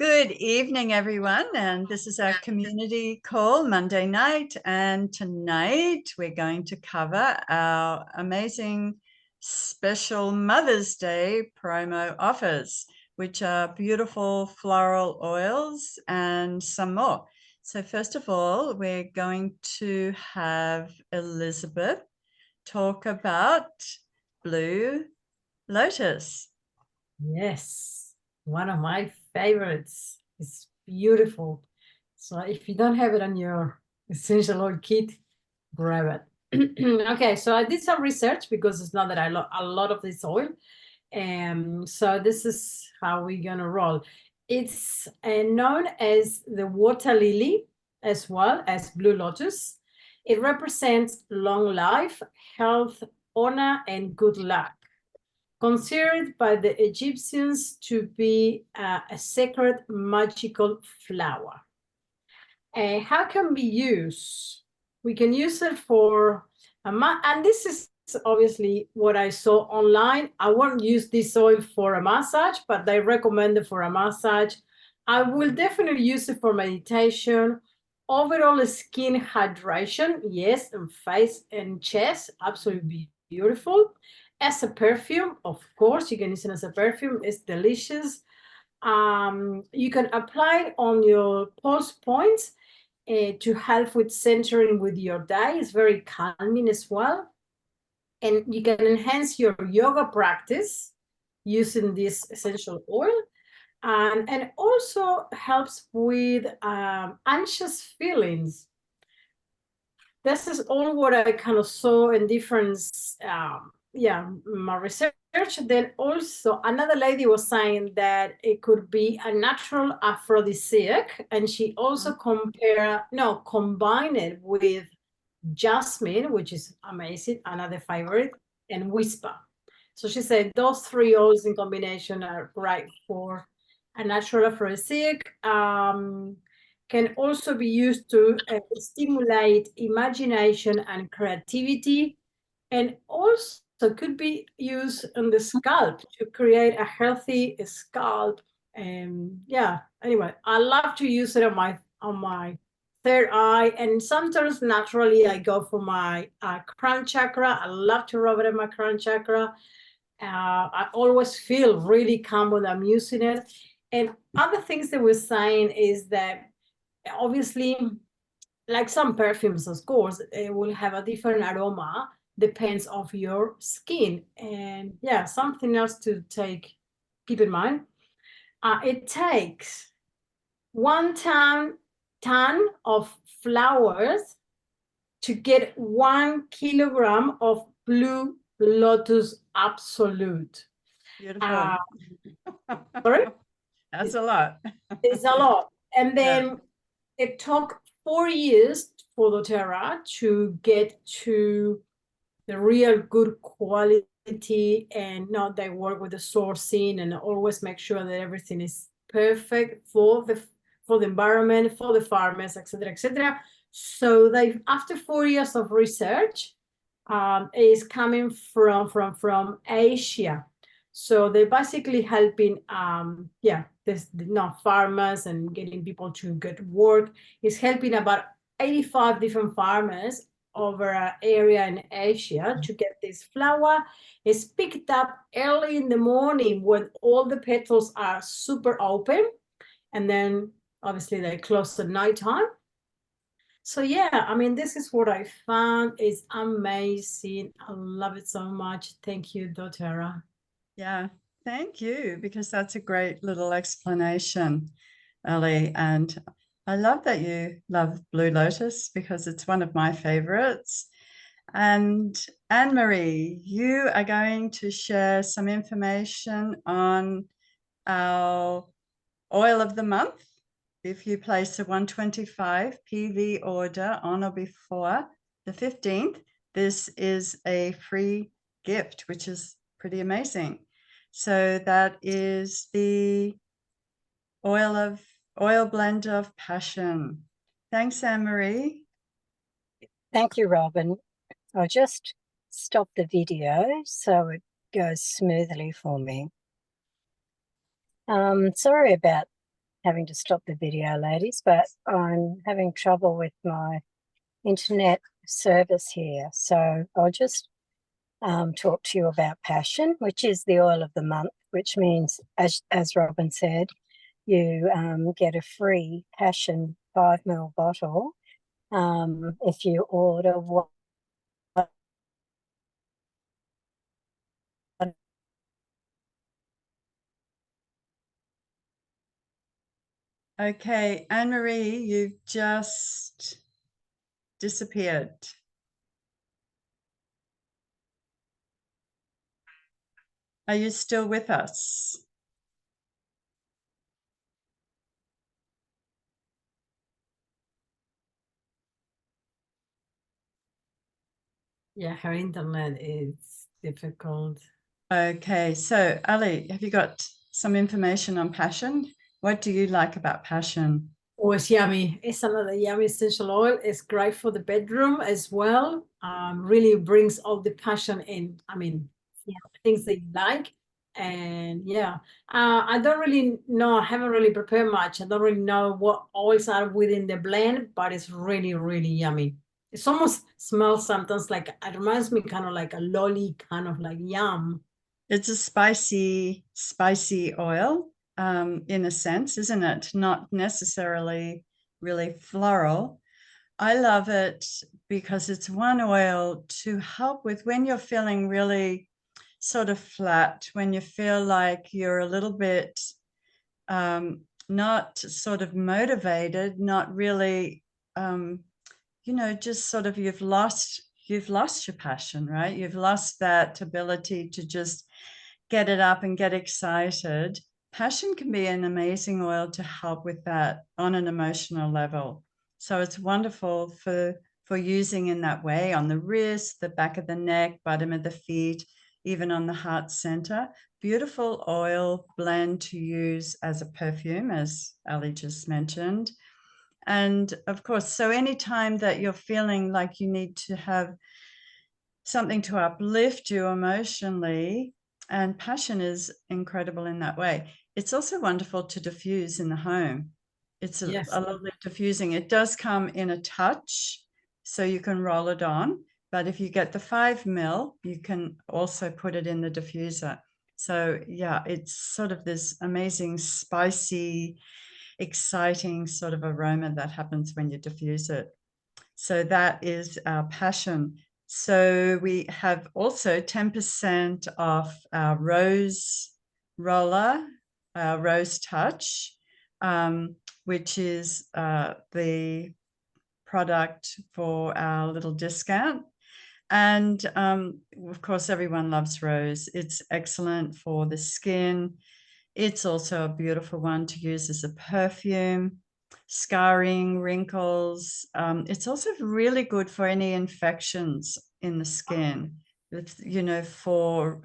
Good evening, everyone. And this is our community call Monday night. And tonight we're going to cover our amazing special Mother's Day promo offers, which are beautiful floral oils and some more. So first of all, we're going to have Elizabeth talk about Blue Lotus. Yes, one of my favorites. It's beautiful. So if you don't have it on your essential oil kit, grab it. Okay, so I did some research because it's not that I love a lot of this oil. So this is how we're gonna roll. It's known as the water lily as well as blue lotus. It represents long life, health, honor, and good luck, considered by the Egyptians to be a sacred magical flower. How can we use? We can use it for and this is obviously what I saw online. I won't use this oil for a massage, but they recommend it for a massage. I will definitely use it for meditation, overall skin hydration, yes, and face and chest, absolutely beautiful. As a perfume, of course, you can use it as a perfume. It's delicious. You can apply it on your pulse points to help with centering with your day. It's very calming as well. And you can enhance your yoga practice using this essential oil. And also helps with anxious feelings. This is all what I kind of saw in different, my research. Then also another lady was saying that it could be a natural aphrodisiac, and she also combined it with jasmine, which is amazing, another favorite, and whisper. So she said those three oils in combination are right for a natural aphrodisiac. Can also be used to stimulate imagination and creativity, and also could be used on the scalp to create a healthy scalp. And anyway, I love to use it on my third eye, and sometimes naturally I go for my crown chakra. I love to rub it in my crown chakra. I always feel really calm when I'm using it. And other things that we're saying is that obviously, like some perfumes, of course, it will have a different aroma, depends of your skin. And something else to keep in mind. It takes 1 ton of flowers to get 1 kilogram of blue lotus absolute. Beautiful. Sorry? That's a lot. It's a lot. And then it took 4 years for doTERRA to get to the real good quality, and now they work with the sourcing and always make sure that everything is perfect for the environment, for the farmers, etc., etc. So they, after 4 years of research, is coming from Asia. So they're basically helping, there's farmers and getting people to get work. Is helping about 85 different farmers over an area in Asia to get this flower. It's picked up early in the morning when all the petals are super open, and then obviously they close at nighttime. So I mean, this is what I found. It's amazing. I love it so much. Thank you, doTERRA. Yeah, thank you, because that's a great little explanation, Ellie. And I love that you love Blue Lotus because it's one of my favorites. And Anne-Marie, you are going to share some information on our oil of the month. If you place a 125 PV order on or before the 15th, this is a free gift, which is pretty amazing. So that is the oil blend of passion. Thanks, Anne-Marie. Thank you, Robin. I'll just stop the video so it goes smoothly for me. Sorry about having to stop the video, ladies, but I'm having trouble with my internet service here. So I'll just talk to you about passion, which is the oil of the month, which means, as Robin said, you get a free passion 5 ml bottle if you order what. Okay, Anne-Marie, you've just disappeared. Are you still with us? Yeah, her internet is difficult. Okay, so Ali, have you got some information on passion? What do you like about passion? Oh, it's yummy. It's another yummy essential oil. It's great for the bedroom as well. Really brings all the passion in. I mean, yeah, things that you like. And yeah, I don't really know. I haven't really prepared much. I don't really know what oils are within the blend, but it's really, really yummy. It's almost smells sometimes like, it reminds me kind of like a lolly, kind of like yum. It's a spicy oil, in a sense, isn't it? Not necessarily really floral. I love it because it's one oil to help with when you're feeling really sort of flat, when you feel like you're a little bit not sort of motivated, not really, just sort of you've lost your passion, right? You've lost that ability to just get it up and get excited. Passion can be an amazing oil to help with that on an emotional level. So it's wonderful for using in that way on the wrist, the back of the neck, bottom of the feet, even on the heart center. Beautiful oil blend to use as a perfume, as Ali just mentioned. And of course, so anytime that you're feeling like you need to have something to uplift you emotionally, and passion is incredible in that way. It's also wonderful to diffuse in the home. It's a Yes. lovely diffusing. It does come in a touch, so you can roll it on. But if you get the 5 ml, you can also put it in the diffuser. So yeah, it's sort of this amazing, spicy, exciting sort of aroma that happens when you diffuse it. So that is our passion. So we have also 10% off our rose roller, our rose touch, which is the product for our little discount. And of course, everyone loves rose. It's excellent for the skin. It's also a beautiful one to use as a perfume, scarring, wrinkles. It's also really good for any infections in the skin, for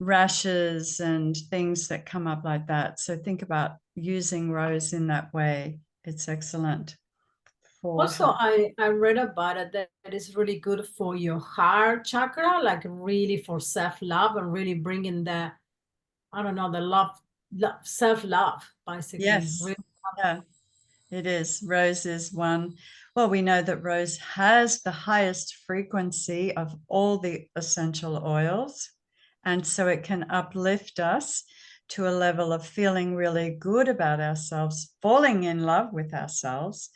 rashes and things that come up like that. So think about using rose in that way. It's excellent for Also, health. I read about it that it is really good for your heart chakra, like really for self-love and really bringing the, I don't know, the self-love, basically. Yes. Really. Yeah. It is. Rose is one. Well, we know that rose has the highest frequency of all the essential oils. And so it can uplift us to a level of feeling really good about ourselves, falling in love with ourselves,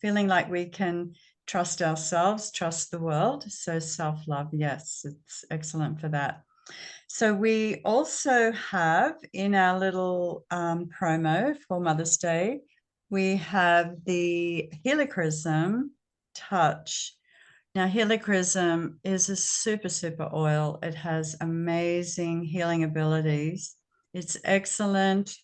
feeling like we can trust ourselves, trust the world. So self-love, yes, it's excellent for that. So we also have in our little promo for Mother's Day, we have the Helichrysum Touch. Now, Helichrysum is a super oil. It has amazing healing abilities. It's excellent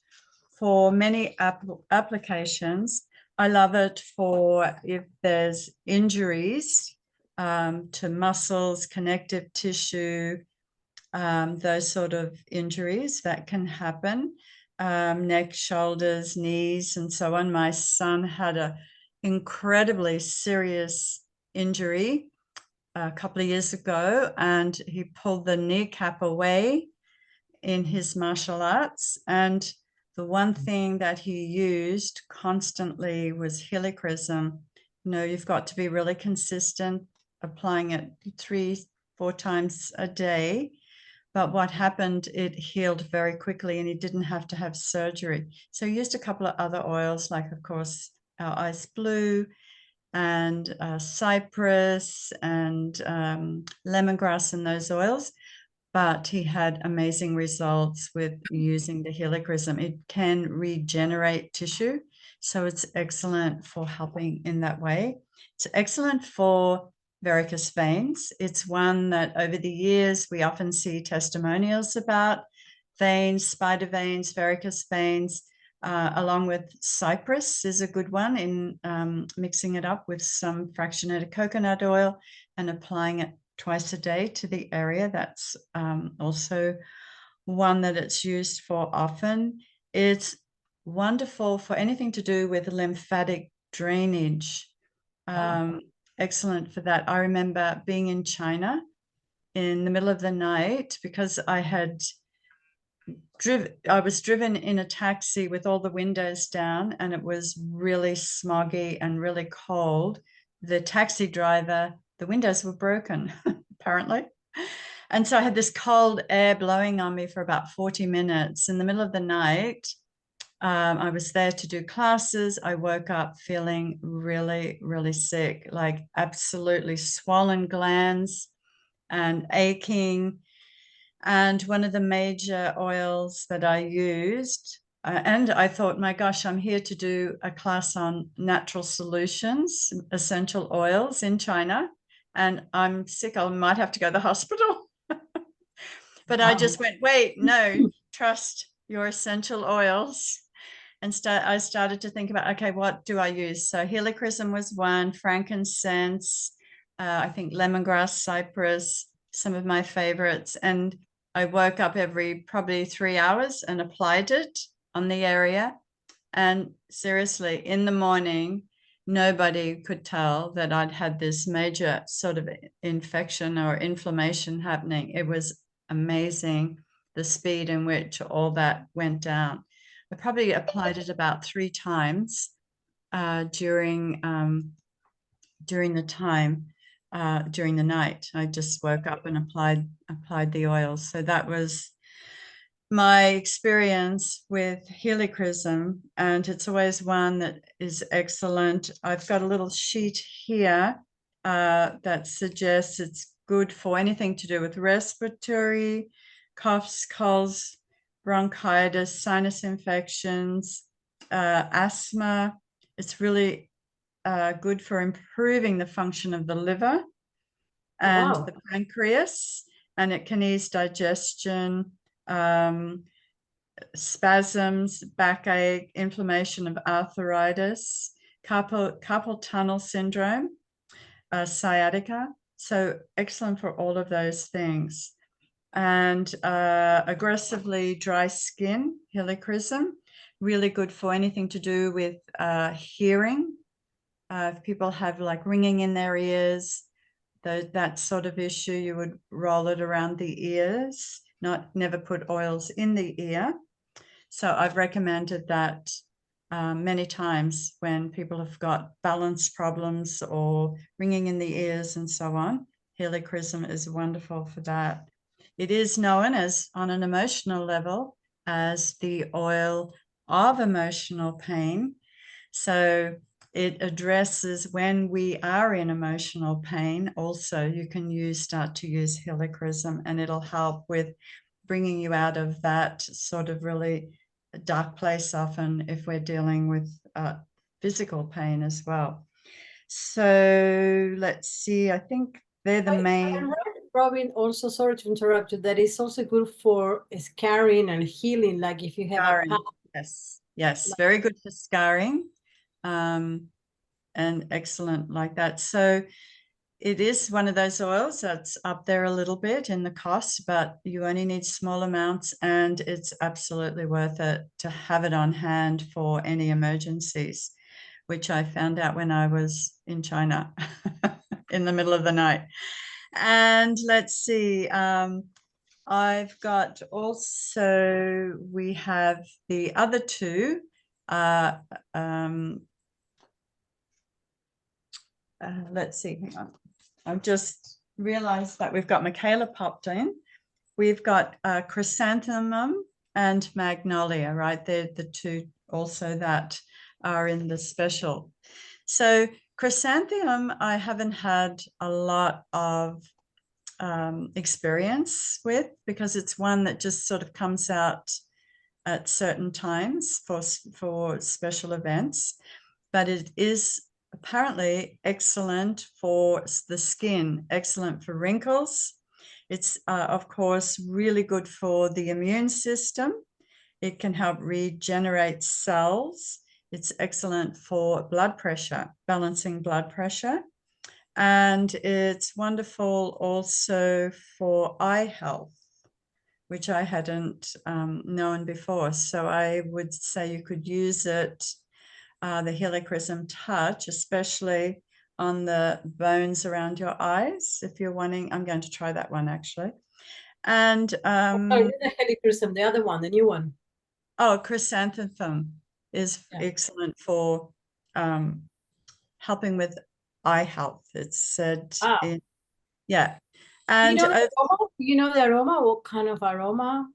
for many applications. I love it for if there's injuries to muscles, connective tissue, those sort of injuries that can happen, neck, shoulders, knees, and so on. My son had an incredibly serious injury a couple of years ago, and he pulled the kneecap away in his martial arts. And the one thing that he used constantly was helichrysum. You've got to be really consistent, applying it 3-4 times a day. But what happened, it healed very quickly and he didn't have to have surgery. So he used a couple of other oils, like, of course, our ice blue and cypress and lemongrass and those oils. But he had amazing results with using the helichrysum. It can regenerate tissue. So it's excellent for helping in that way. It's excellent for varicose veins. It's one that over the years we often see testimonials about: veins, spider veins, varicose veins, along with cypress is a good one in mixing it up with some fractionated coconut oil and applying it twice a day to the area. That's also one that it's used for often. It's wonderful for anything to do with lymphatic drainage. Excellent for that. I remember being in China in the middle of the night because I was driven in a taxi with all the windows down, and it was really smoggy and really cold. The taxi driver, the windows were broken, apparently. And so I had this cold air blowing on me for about 40 minutes in the middle of the night. I was there to do classes. I woke up feeling really, really sick, like absolutely swollen glands and aching. And one of the major oils that I used, and I thought, my gosh, I'm here to do a class on natural solutions, essential oils in China, and I'm sick. I might have to go to the hospital. But I just went, wait, no, trust your essential oils. And I started to think about, okay, what do I use? So helichrysum was one, frankincense, I think lemongrass, cypress, some of my favorites. And I woke up every probably 3 hours and applied it on the area. And seriously, in the morning, nobody could tell that I'd had this major sort of infection or inflammation happening. It was amazing, the speed in which all that went down. I probably applied it about 3 times during the night. I just woke up and applied the oils. So that was my experience with helichrysum, and it's always one that is excellent. I've got a little sheet here that suggests it's good for anything to do with respiratory, coughs, colds, bronchitis, sinus infections, asthma. It's really good for improving the function of the liver and the pancreas, and it can ease digestion, spasms, backache, inflammation of arthritis, carpal tunnel syndrome, sciatica. So excellent for all of those things. And aggressively dry skin, helichrysum, really good for anything to do with hearing. If people have like ringing in their ears, that sort of issue, you would roll it around the ears, never put oils in the ear. So I've recommended that many times when people have got balance problems or ringing in the ears and so on. Helichrysum is wonderful for that. It is known as, on an emotional level, as the oil of emotional pain. So it addresses when we are in emotional pain. Also, you can start to use helichrysum, and it'll help with bringing you out of that sort of really dark place often if we're dealing with physical pain as well. So let's see, I think they're the main. Robin, also, sorry to interrupt you, that is also good for scarring and healing, like if you have scarring. a Yes, very good for scarring, and excellent like that. So it is one of those oils that's up there a little bit in the cost, but you only need small amounts, and it's absolutely worth it to have it on hand for any emergencies, which I found out when I was in China in the middle of the night. And let's see, I've got also, we have the other two. Let's see, hang on. I've just realized that we've got Michaela popped in. We've got Chrysanthemum and Magnolia, right? They're the two also that are in the special. So Chrysanthemum, I haven't had a lot of experience with, because it's one that just sort of comes out at certain times for special events, but it is apparently excellent for the skin, excellent for wrinkles. It's of course really good for the immune system. It can help regenerate cells. It's excellent for blood pressure, balancing blood pressure. And it's wonderful also for eye health, which I hadn't known before. So I would say you could use it, the Helichrysum Touch, especially on the bones around your eyes. If you're wanting, I'm going to try that one actually. And the Helichrysum, the other one, the new one. Oh, Chrysanthemum is excellent for helping with eye health. It's said, yeah. And you know the aroma? What kind of aroma?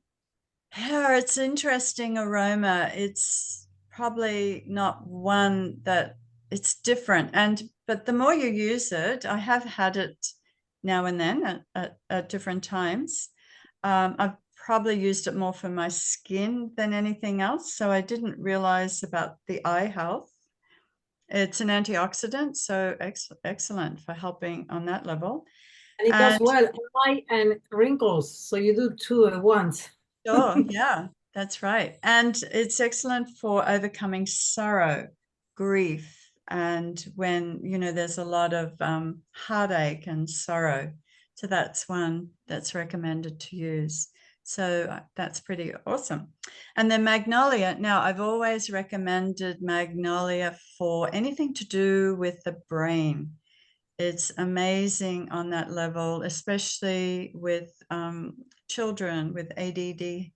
Yeah, it's interesting aroma. It's probably not one that it's different. But the more you use it, I have had it now and then at different times. I've probably used it more for my skin than anything else. So I didn't realize about the eye health. It's an antioxidant, so excellent for helping on that level. And it does well, eye and wrinkles. So you do two at once. Sure, yeah, that's right. And it's excellent for overcoming sorrow, grief, and when, you know, there's a lot of heartache and sorrow. So that's one that's recommended to use. So that's pretty awesome. And then Magnolia. Now, I've always recommended Magnolia for anything to do with the brain. It's amazing on that level, especially with children with ADD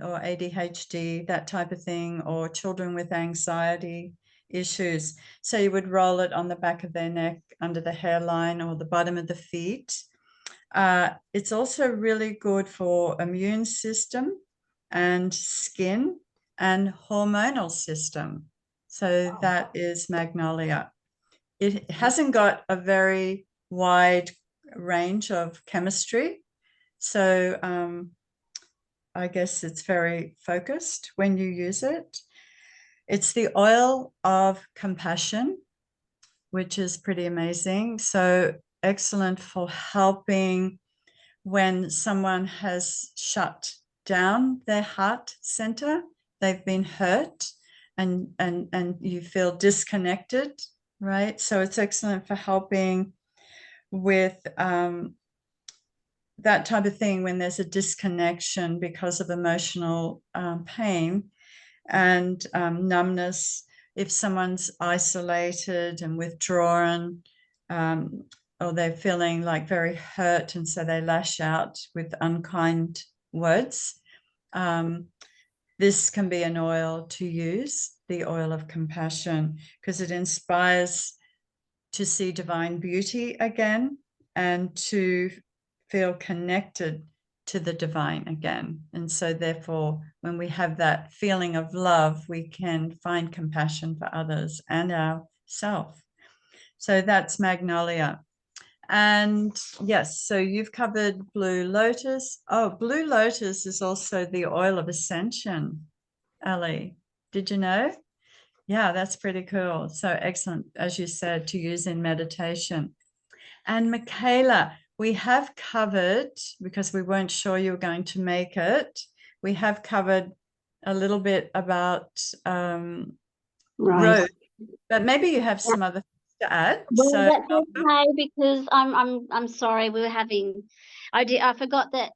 or ADHD, that type of thing, or children with anxiety issues. So you would roll it on the back of their neck, under the hairline, or the bottom of the feet. It's also really good for immune system and skin and hormonal system. So that is Magnolia. It hasn't got a very wide range of chemistry. So I guess it's very focused when you use it. It's the oil of compassion, which is pretty amazing. So excellent for helping when someone has shut down their heart center, they've been hurt, and you feel disconnected, right? So it's excellent for helping with that type of thing when there's a disconnection because of emotional pain and numbness. If someone's isolated and withdrawn, or they're feeling like very hurt, and so they lash out with unkind words, this can be an oil to use, the oil of compassion, because it inspires to see divine beauty again and to feel connected to the divine again. And so therefore, when we have that feeling of love, we can find compassion for others and ourselves. So that's Magnolia. And yes, so you've covered Blue Lotus. Oh, Blue Lotus is also the oil of ascension, Ali. Did you know? Yeah, that's pretty cool. So excellent, as you said, to use in meditation. And Michaela, we have covered, because we weren't sure you were going to make it, we have covered a little bit about rose, but maybe you have some other things to add. Well, so that's okay, because I'm sorry, we were having, I forgot that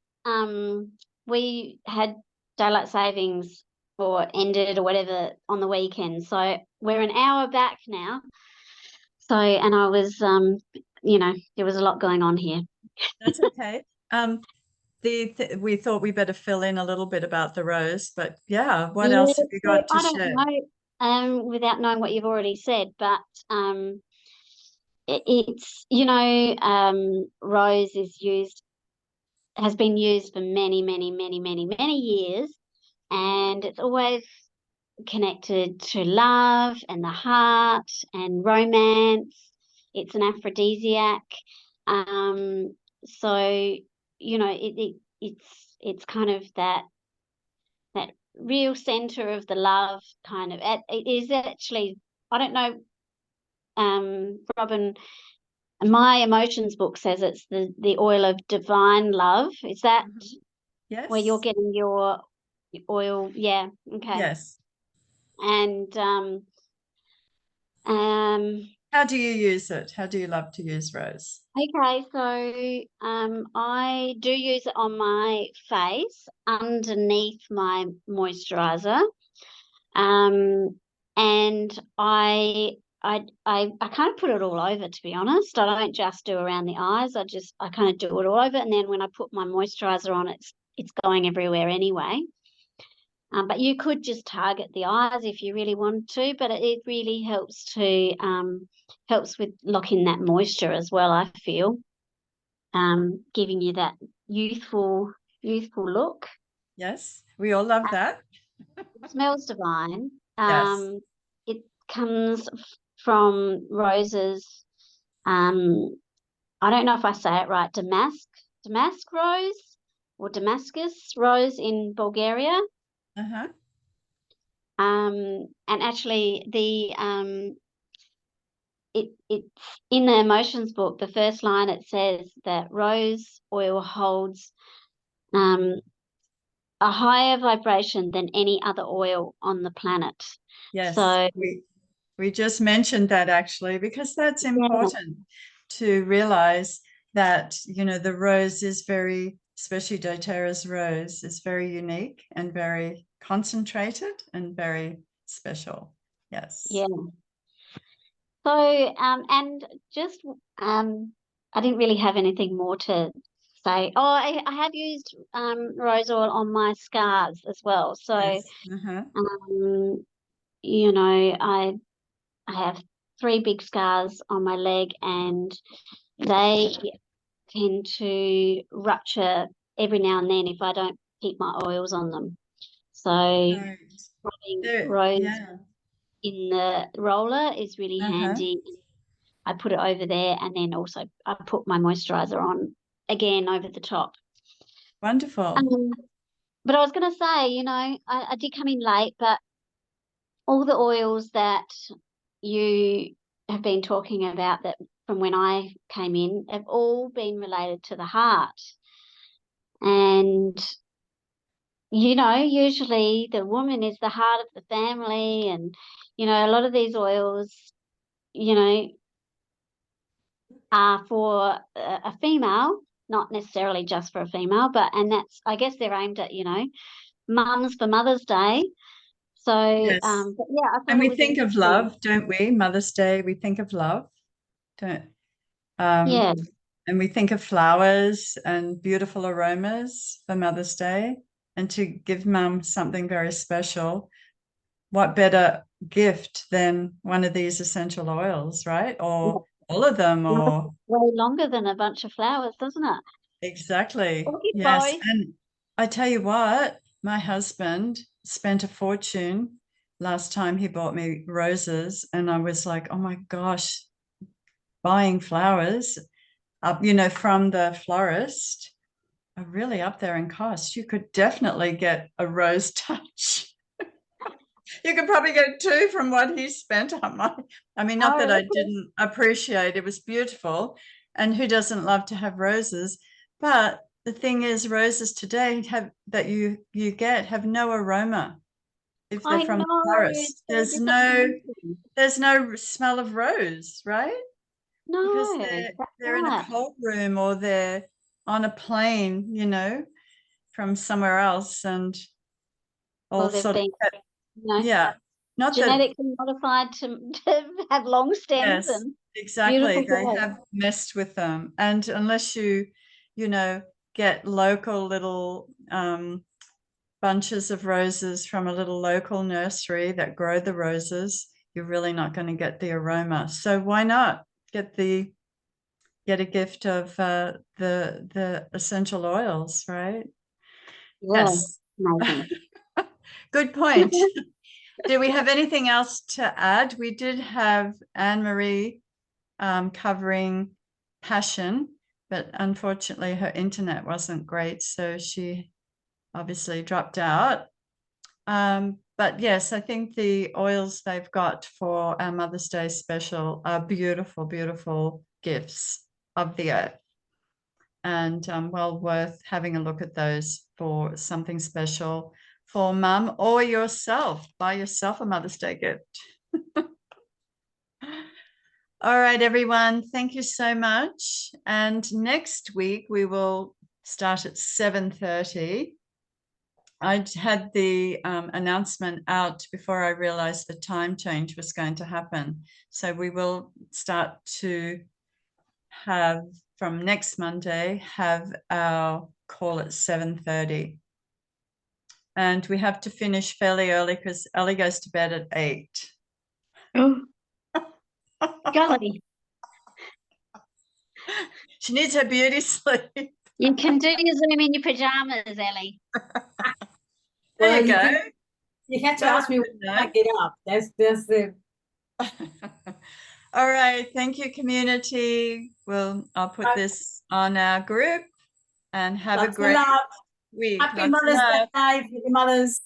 we had daylight savings or ended or whatever on the weekend, so we're an hour back now. So, and I was you know, there was a lot going on here. That's okay. we thought we better fill in a little bit about the rose, but yeah, what Yeah, else have you so got to I don't share? know, without knowing what you've already said, but it's, you know, rose has been used for many, many, many, many, many years, and it's always connected to love and the heart and romance. It's an aphrodisiac. So, you know, it's kind of that real center of the love kind of. It is actually, I don't know, Robin, my emotions book says it's the oil of divine love. Is that Yes. where you're getting your oil? Yeah, okay. Yes. And How do you use it? How do you love to use rose? okay, so I do use it on my face underneath my moisturizer. And I kind of put it all over, to be honest. I don't just do around the eyes. I kind of do it all over, and then when I put my moisturizer on, it's going everywhere anyway. But you could just target the eyes if you really want to, but it really helps with locking that moisture as well, I feel. Giving you that youthful look. Yes, we all love that. It smells divine. Yes. It comes from roses. I don't know if I say it right. Damask rose or Damascus rose in Bulgaria. Uh-huh. And actually it's in the emotions book, the first line, it says that rose oil holds a higher vibration than any other oil on the planet. Yes. So we just mentioned that actually, because that's yeah, important to realize that, you know, the rose is very, especially doTERRA's rose, is very unique and very concentrated and very special. Yes. yeah. So and just I didn't really have anything more to say. Oh, I have used rose oil on my scars as well. So Yes. Uh-huh. you know, I have 3 big scars on my leg, and they tend to rupture every now and then if I don't keep my oils on them. So Right. having There, rose yeah. in the roller is really Uh-huh. handy. I put it over there, and then also I put my moisturizer on again over the top. Wonderful. But I was going to say, you know, I did come in late, but all the oils that you have been talking about that from when I came in have all been related to the heart. And, you know, usually the woman is the heart of the family. And, you know, a lot of these oils, you know, are for a female, not necessarily just for a female, and that's, I guess they're aimed at, you know, mums for Mother's Day. So, Yes. but yeah, I thought And it we was think of interesting. love, don't we? Mother's Day, we think of love, don't Yeah. and we think of flowers and beautiful aromas for Mother's Day, and to give mum something very special. What better gift than one of these essential oils, right? Or all of them, or Way longer than a bunch of flowers, doesn't it? exactly. Okay, Yes. boys. And I tell you what, my husband spent a fortune last time he bought me roses, and I was like, oh my gosh, buying flowers up, you know, from the florist are really up there in cost. You could definitely get a rose touch. You could probably get 2 from what he spent on my, I mean, not that I didn't appreciate, it was beautiful. And who doesn't love to have roses? But the thing is, roses today have that you get have no aroma if they're I from the know, florist. it's so disappointing. There's no smell of rose, right? Because No, that's they're in a right. cold room, or they're on a plane, you know, from somewhere else, and all Well, they've sort of, been, you know, yeah, not that, genetically modified to have long stems yes, and exactly, beautiful they flowers. have messed with them. And unless you know, get local little bunches of roses from a little local nursery that grow the roses, you're really not going to get the aroma. So why not get a gift of the essential oils, right? Yeah, Yes. amazing. Good point. Do we have anything else to add? We did have Anne-Marie covering passion, but unfortunately her internet wasn't great, so she obviously dropped out. But yes, I think the oils they've got for our Mother's Day special are beautiful, beautiful gifts of the earth, and well worth having a look at those for something special for mum or yourself. Buy yourself a Mother's Day gift. All right, everyone, thank you so much. And next week we will start at 7:30. I had the announcement out before I realized the time change was going to happen. So we will start to have, from next Monday, have our call at 7:30. And we have to finish fairly early because Ellie goes to bed at 8. Oh, golly, She needs her beauty sleep. you can do your Zoom in your pajamas, Ellie. There you go. You had to ask me when I get up. That's the. All right, thank you, community. I'll put this on our group and have a great week. Happy Mother's Day, for the mothers.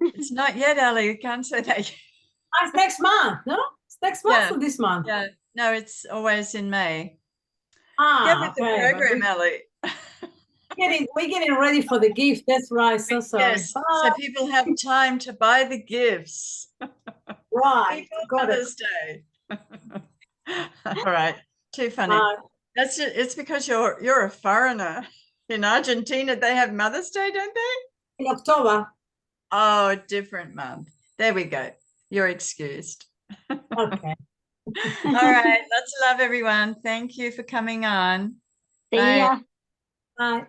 It's not yet, Ellie. You can't say that. It's next month, no? It's next month or this month? Yeah, no, it's always in May. Get with the program, Ellie. We're getting ready for the gift. That's right. So sorry. Yes, so people have time to buy the gifts. Right. Got Mother's Day. All right. Too funny. It's because you're a foreigner. In Argentina, they have Mother's Day, don't they? In October. Oh, a different month. There we go. You're excused. Okay. All right. Lots of love, everyone. Thank you for coming on. See ya. Bye.